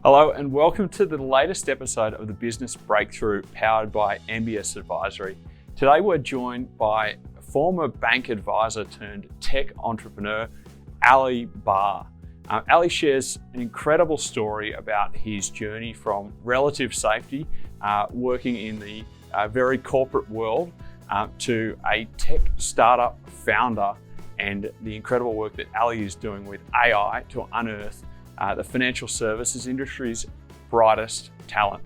Hello and welcome to the latest episode of the Business Breakthrough powered by MBS Advisory. Today we're joined by former bank advisor turned tech entrepreneur, Alisdair Barr. Ali shares an incredible story about his journey from relative safety, working in the very corporate world, to a tech startup founder, and the incredible work that Ali is doing with AI to unearth the financial services industry's brightest talent.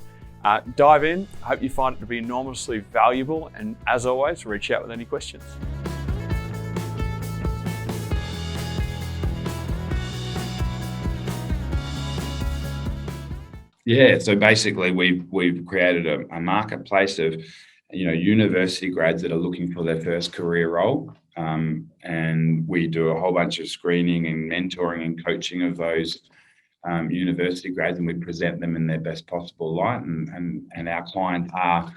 Dive in. I hope you find it to be enormously valuable, and as always, reach out with any questions. Yeah, so basically we've created a marketplace of university grads that are looking for their first career role, and we do a whole bunch of screening and mentoring and coaching of those university grads, and we present them in their best possible light. And our clients are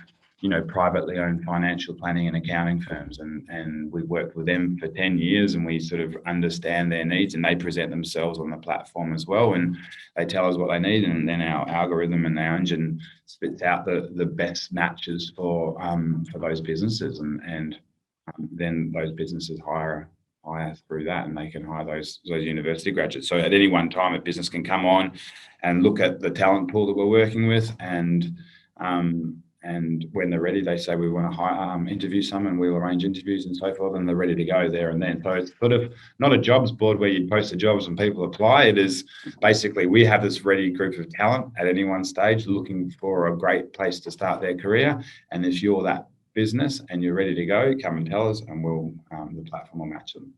privately owned financial planning and accounting firms, and we've worked with them for 10 years, and we sort of understand their needs, and they present themselves on the platform as well, and they tell us what they need, and then our algorithm and our engine spits out the best matches for those businesses, and then those businesses hire through that, and they can hire those university graduates. So at any one time, a business can come on and look at the talent pool that we're working with, and when they're ready, they say we want to interview some, and we'll arrange interviews and so forth, and they're ready to go there and then. So it's sort of not a jobs board where you post the jobs and people apply. It is basically we have this ready group of talent at any one stage looking for a great place to start their career, and if you're that business and you're ready to go, come and tell us, and we'll the platform will match them.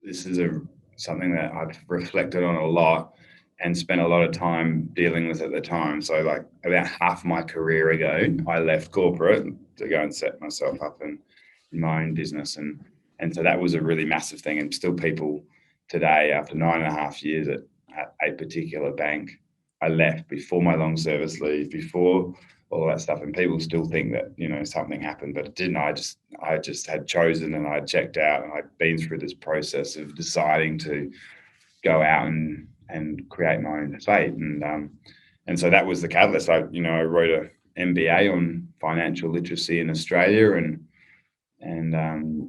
This is something that I've reflected on a lot and spent a lot of time dealing with at the time. So like about half my career ago, I left corporate to go and set myself up in my own business, and so that was a really massive thing. And still people today, after 9.5 years at a particular bank, I left before my long service leave, before all that stuff, and people still think that something happened, but it didn't. I just had chosen, and I checked out, and I'd been through this process of deciding to go out and create my own fate, and so that was the catalyst. I wrote an MBA on financial literacy in Australia, and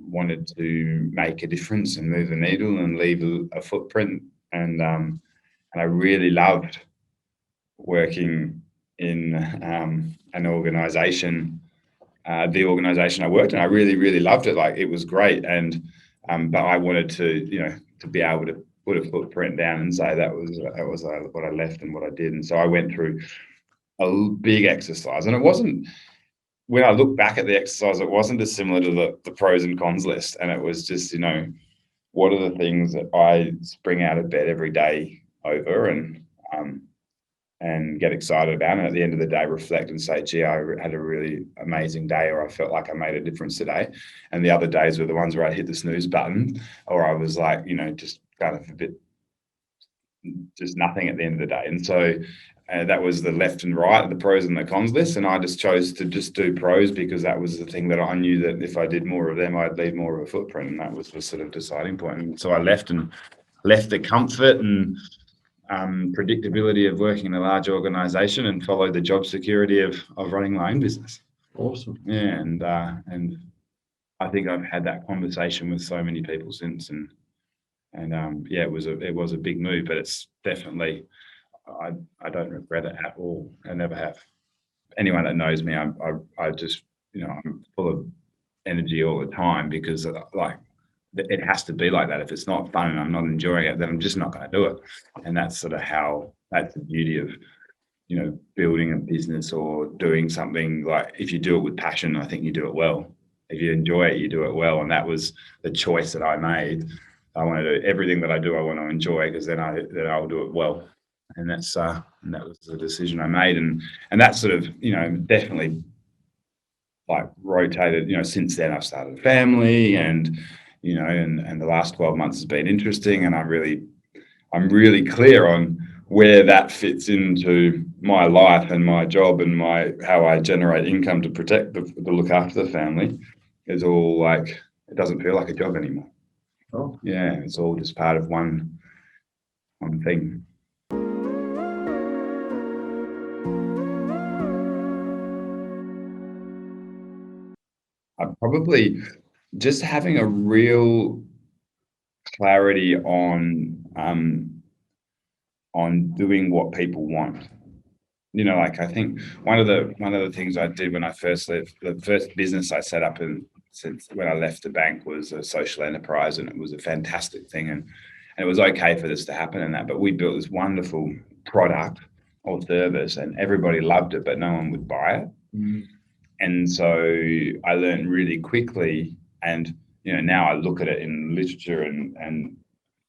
wanted to make a difference and move the needle and leave a footprint, and I really loved working in an organization, the organization I worked in. I really loved it. Like, it was great, and but I wanted to be able to put a footprint down and say that was what I left and what I did. And so I went through a big exercise, and it wasn't, when I look back at the exercise, it wasn't dissimilar to the pros and cons list. And it was just, what are the things that I spring out of bed every day over and get excited about, and at the end of the day reflect and say, gee, I had a really amazing day, or I felt like I made a difference today. And the other days were the ones where I hit the snooze button, or I was like, just kind of a bit, just nothing at the end of the day. And so that was the left and right, the pros and the cons list. And I just chose to just do pros because that was the thing that I knew that if I did more of them, I'd leave more of a footprint. And that was the sort of deciding point. And so I left the comfort and predictability of working in a large organization and followed the job security of running my own business. Awesome. Yeah, and I think I've had that conversation with so many people since, and yeah, it was a big move, but it's definitely, I don't regret it at all. I never have. Anyone that knows me, I just I'm full of energy all the time, because it has to be like that. If it's not fun and I'm not enjoying it, then I'm just not going to do it. And that's sort of that's the beauty of building a business or doing something. Like, if you do it with passion, I think you do it well. If you enjoy it, you do it well. And that was the choice that I made. I want to do everything that I do, I want to enjoy, because then I'll do it well. And that was the decision I made. And that sort of definitely like rotated. Since then I've started a family, and and the last 12 months has been interesting, and I'm really clear on where that fits into my life and my job and how I generate income to protect to look after the family. Is all like, it doesn't feel like a job anymore. Oh, yeah, it's all just part of one thing. I probably just having a real clarity on doing what people want. Like I think one of the things I did when I first left, the first business I set up and since when I left the bank was a social enterprise, and it was a fantastic thing, and it was okay for this to happen and that, but we built this wonderful product or service, and everybody loved it, but no one would buy it. And so I learned really quickly, and now I look at it in literature and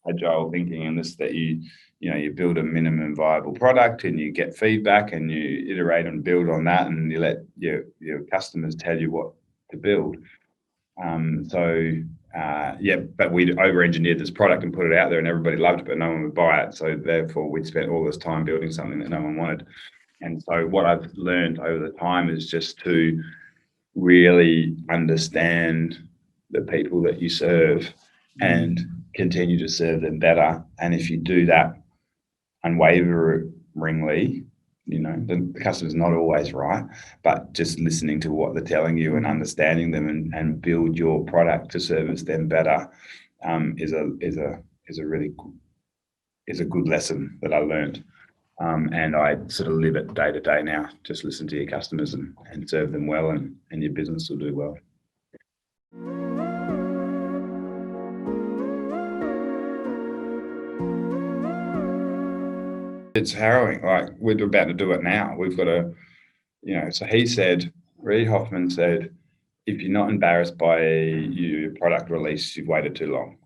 agile thinking, and this that you build a minimum viable product and you get feedback and you iterate and build on that, and you let your customers tell you what to build. But we'd over-engineered this product and put it out there, and everybody loved it, but no one would buy it. So therefore, we'd spent all this time building something that no one wanted. And so what I've learned over the time is just to really understand the people that you serve and continue to serve them better. And if you do that unwaveringly, the customer's not always right, but just listening to what they're telling you and understanding them and build your product to service them better is a really good lesson that I learned. And I sort of live it day to day now. Just listen to your customers and serve them well, and your business will do well. It's harrowing. Like, we're about to do it now. We've got to, so Reid Hoffman said, if you're not embarrassed by your product release, you've waited too long.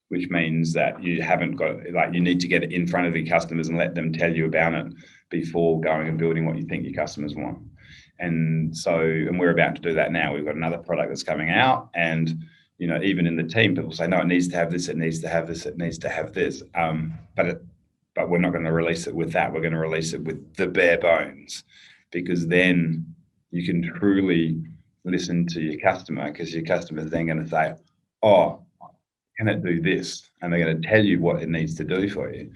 Which means that you haven't got, you need to get it in front of your customers and let them tell you about it before going and building what you think your customers want. And we're about to do that now. We've got another product that's coming out, and even in the team, people say, no, it needs to have this, it needs to have this, it needs to have this. But we're not going to release it with that. We're going to release it with the bare bones, because then you can truly listen to your customer, because your customer is then going to say, oh, can it do this? And they're going to tell you what it needs to do for you.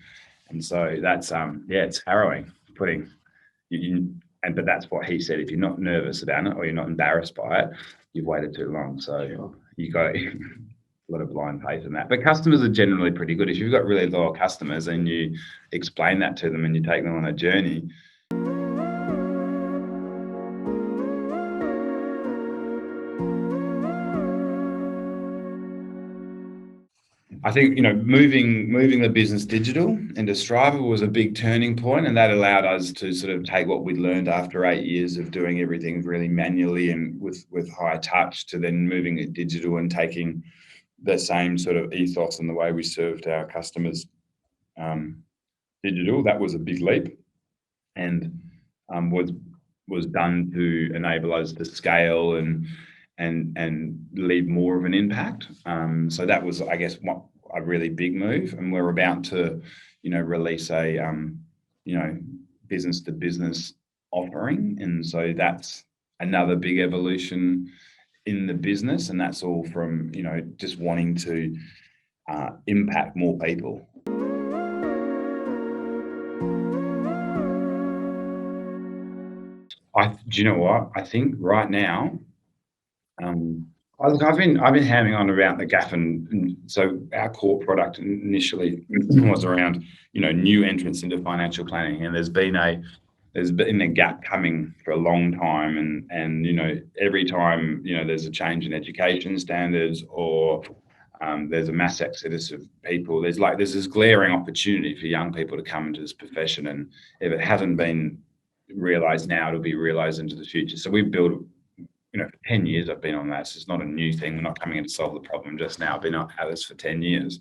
And so that's it's harrowing but that's what he said. If you're not nervous about it or you're not embarrassed by it, you've waited too long. So you got a lot of blind faith in that. But customers are generally pretty good. If you've got really loyal customers and you explain that to them and you take them on a journey. I think moving the business digital into Striver was a big turning point, and that allowed us to sort of take what we'd learned after 8 years of doing everything really manually and with high touch, to then moving it digital and taking the same sort of ethos and the way we served our customers digital. That was a big leap, and was done to enable us to scale and leave more of an impact. So that was, I guess, a really big move, and we're about to, release a, business to business offering, and so that's another big evolution in the business, and that's all from, just wanting to impact more people. Do you know what? I think right now, I've been hammering on about the gap, and so our core product initially was around new entrants into financial planning, and there's been a gap coming for a long time, and every time there's a change in education standards or there's a mass exodus of people, there's this glaring opportunity for young people to come into this profession, and if it hasn't been realised now, it'll be realised into the future. So we've built, for 10 years I've been on that. So it's not a new thing. We're not coming in to solve the problem just now. I've been at this for 10 years.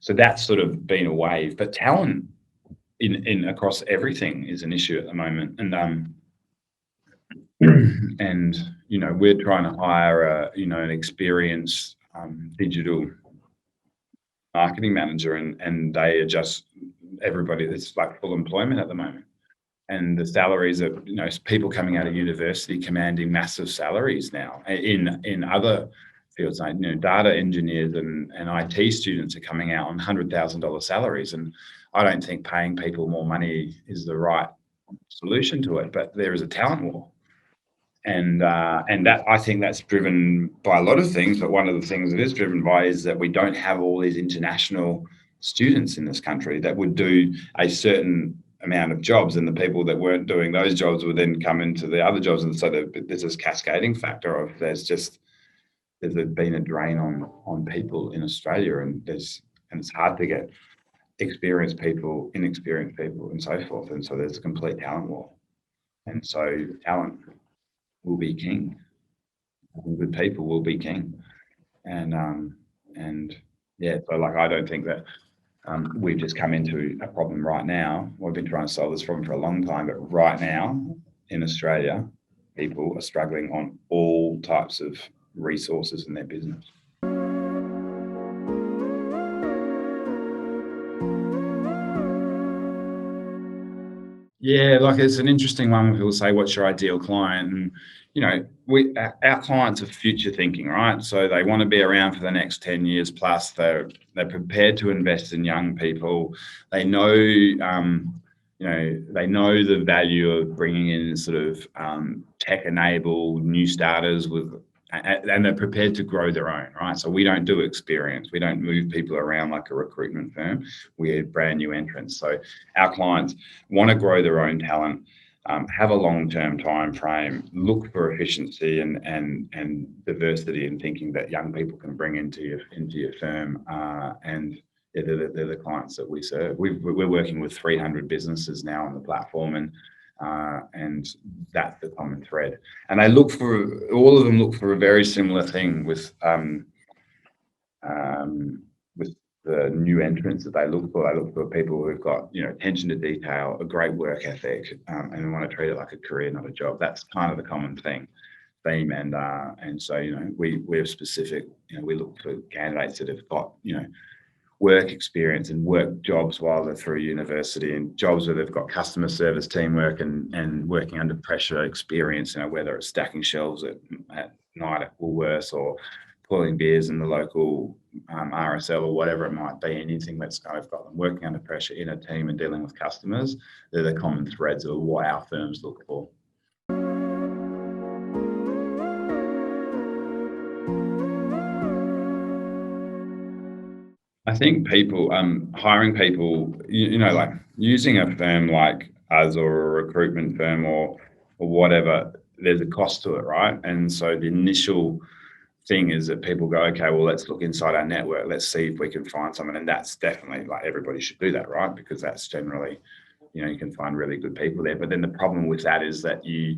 So that's sort of been a wave. But talent in across everything is an issue at the moment. And we're trying to hire an experienced digital marketing manager, and they are just everybody that's like full employment at the moment. And the salaries of people coming out of university commanding massive salaries now in other fields. Like, data engineers and IT students are coming out on $100,000 salaries, and I don't think paying people more money is the right solution to it. But there is a talent war, and that, I think that's driven by a lot of things. But one of the things it is driven by is that we don't have all these international students in this country that would do a certain amount of jobs, and the people that weren't doing those jobs would then come into the other jobs, and so there's this cascading factor of there's been a drain on people in Australia, and it's hard to get experienced people, inexperienced people, and so forth, and so there's a complete talent war, and so talent will be king. Good people will be king, and yeah, so like I don't think that we've just come into a problem right now. We've been trying to solve this problem for a long time, but right now in Australia, people are struggling on all types of resources in their business. Yeah, like it's an interesting one when people say, "What's your ideal client?" And our clients are future thinking, right? So they want to be around for the next 10 years plus. They're prepared to invest in young people. They know, they know the value of bringing in sort of tech-enabled new starters and they're prepared to grow their own, right? So we don't do experience. We don't move people around like a recruitment firm. We're brand new entrants. So our clients want to grow their own talent, have a long-term time frame, look for efficiency and diversity in thinking that young people can bring into your firm, and yeah, they're the clients that we serve. We're working with 300 businesses now on the platform, and that's the common thread. And all of them look for a very similar thing with the new entrants that they look for. They look for people who've got attention to detail, a great work ethic, and want to treat it like a career, not a job. That's kind of the common theme. And so we're specific. We look for candidates that have got work experience and work jobs while they're through university, and jobs where they've got customer service, teamwork, and working under pressure experience, whether it's stacking shelves at night at Woolworths or pulling beers in the local RSL or whatever it might be. Anything that's kind of got them working under pressure in a team and dealing with customers, they're the common threads of what our firms look for. I think people, hiring people, like using a firm like us or a recruitment firm or whatever, there's a cost to it, right? And so the initial thing is that people go, okay, well, let's look inside our network. Let's see if we can find someone. And that's definitely, like, everybody should do that, right? Because that's generally, you can find really good people there. But then the problem with that is that you're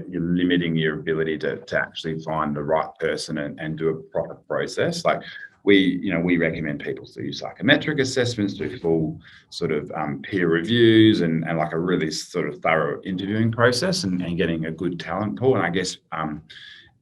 limiting your ability to actually find the right person and do a proper process. Like we recommend people to do psychometric assessments, do full sort of peer reviews and like a really sort of thorough interviewing process and getting a good talent pool. And I guess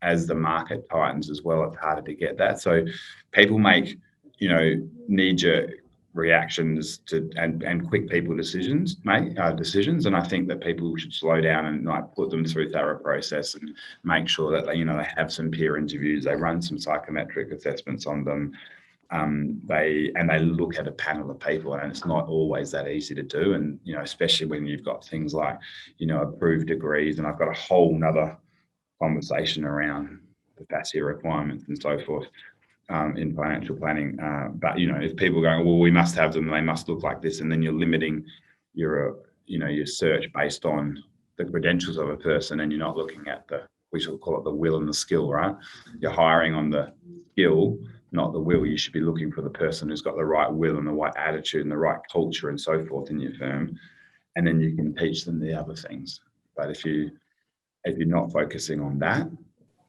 as the market tightens as well, it's harder to get that. So people make, knee-jerk reactions to and quick people decisions. And I think that people should slow down and like put them through thorough process and make sure that they have some peer interviews, they run some psychometric assessments on them, they look at a panel of people, and it's not always that easy to do. And especially when you've got things like approved degrees, and I've got a whole nother conversation around the FASEA requirements and so forth. In financial planning, but if people are going, well, we must have them, they must look like this, and then you're limiting your search based on the credentials of a person, and you're not looking at we should call it the will and the skill, right? You're hiring on the skill, not the will. You should be looking for the person who's got the right will and the right attitude and the right culture and so forth in your firm, and then you can teach them the other things. But if you're not focusing on that,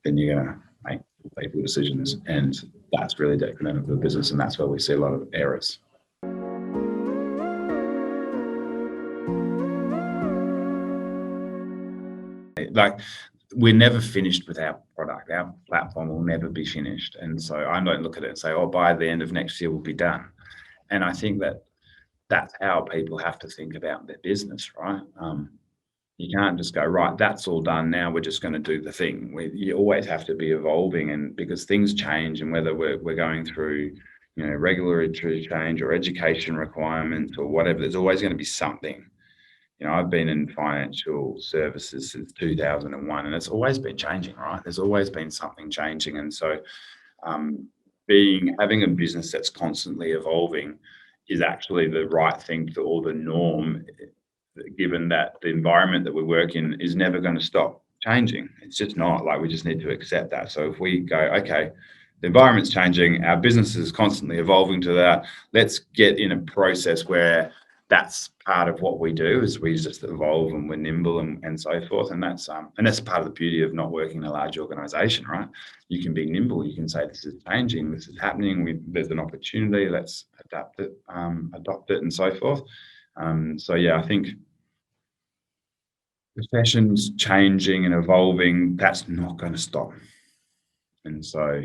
then you're gonna make people decisions, and that's really detrimental to the business, and that's where we see a lot of errors. Like, we're never finished with our product. Our platform will never be finished, and so I don't look at it and say, by the end of next year we'll be done. And I think that that's how people have to think about their business, right? You can't just go, right, that's all done. Now we're just going to do the thing. You always have to be evolving, and because things change, and whether we're going through, regulatory change or education requirements or whatever, there's always going to be something. I've been in financial services since 2001, and it's always been changing, right? There's always been something changing. And so having a business that's constantly evolving is actually the right thing or the norm, given that the environment that we work in is never going to stop changing. It's just not. Like, we just need to accept that. So if we go, okay, the environment's changing, our business is constantly evolving to that, let's get in a process where that's part of what we do, is we just evolve and we're nimble and so forth. And that's part of the beauty of not working in a large organization, right? You can be nimble. You can say, this is changing, this is happening, there's an opportunity, let's adapt it, adopt it, and so forth. So yeah, I think professions changing and evolving, that's not going to stop. And so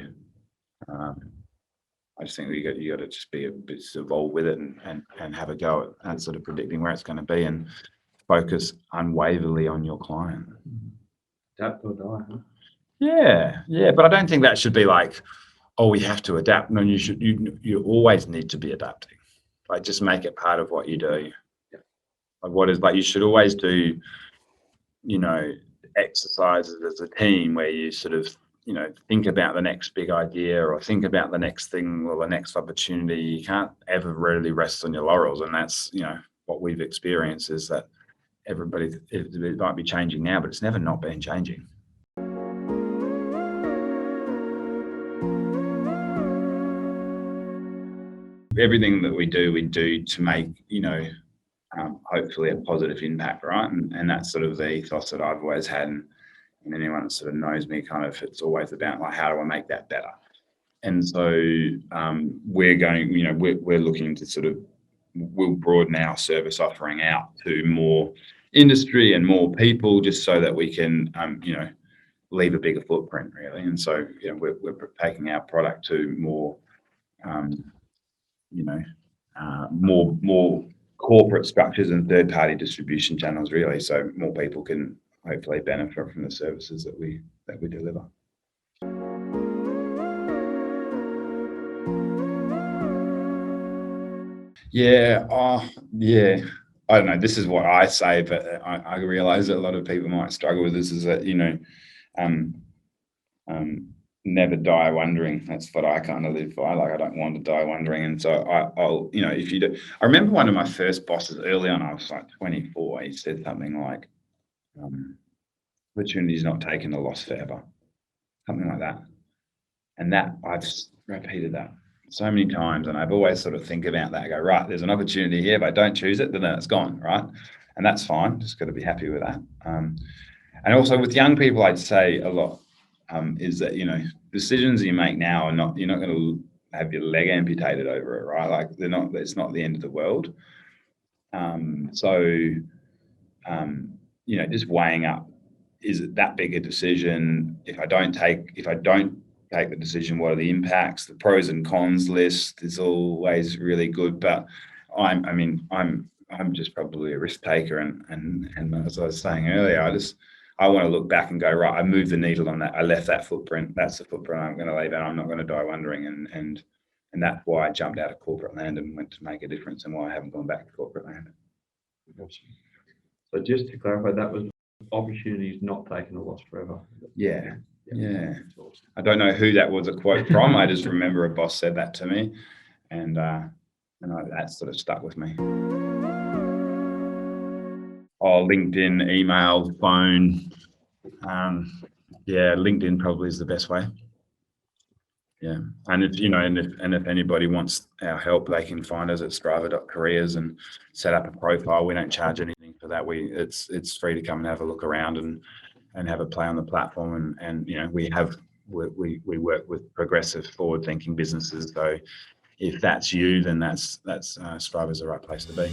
I just think you got to just be a bit involved with it and have a go at sort of predicting where it's going to be, and focus unwaveringly on your client. Adapt or die, huh? Yeah, but I don't think that should be like, oh, we have to adapt. No, you always need to be adapting. Like, just make it part of what you do. Yeah. Like you should always do, exercises as a team where you sort of, think about the next big idea, or think about the next thing or the next opportunity. You can't ever really rest on your laurels. And that's, what we've experienced, is that it might be changing now, but it's never not been changing. Everything that we do to make, hopefully a positive impact, right? And that's sort of the ethos that I've always had. And anyone that sort of knows me, it's always about, like, how do I make that better? And so we're looking to we'll broaden our service offering out to more industry and more people, just so that we can, leave a bigger footprint, really. And so, we're taking our product to more, more corporate structures and third-party distribution channels, really, so more people can hopefully benefit from the services that we deliver. Yeah. I don't know. This is what I say, but I realize that a lot of people might struggle with this. Is that never die wondering. That's what I kind of live by. Like, I don't want to die wondering. And so I'll if you do. I remember one of my first bosses early on. I was like 24. He said something like, "Opportunity is not taken, a loss forever," something like that. And that I've repeated that so many times, and I've always sort of think about that. I go, right, there's an opportunity here. If I don't choose it, then it's gone, right? And that's fine. Just got to be happy with that. And also with young people, I'd say a lot is that decisions you make now you're not going to have your leg amputated over it, right? Like, it's not the end of the world. Just weighing up, is it that big a decision? If I don't take the decision, what are the impacts? The pros and cons list is always really good, but I'm just probably a risk taker, and as I was saying earlier, I want to look back and go, right, I moved the needle on that. I left that footprint. That's the footprint I'm going to leave, and I'm not going to die wondering. And that's why I jumped out of corporate land and went to make a difference, and why I haven't gone back to corporate land. So just to clarify, that was opportunities not taken, a loss forever. Yeah. Awesome. I don't know who that was a quote from. I just remember a boss said that to me, and that sort of stuck with me. LinkedIn, email, phone. LinkedIn probably is the best way. Yeah, and if anybody wants our help, they can find us at strava.careers and set up a profile. We don't charge anything for that. It's free to come and have a look around and have a play on the platform. And we work with progressive, forward-thinking businesses. So if that's you, then that's Strava's the right place to be.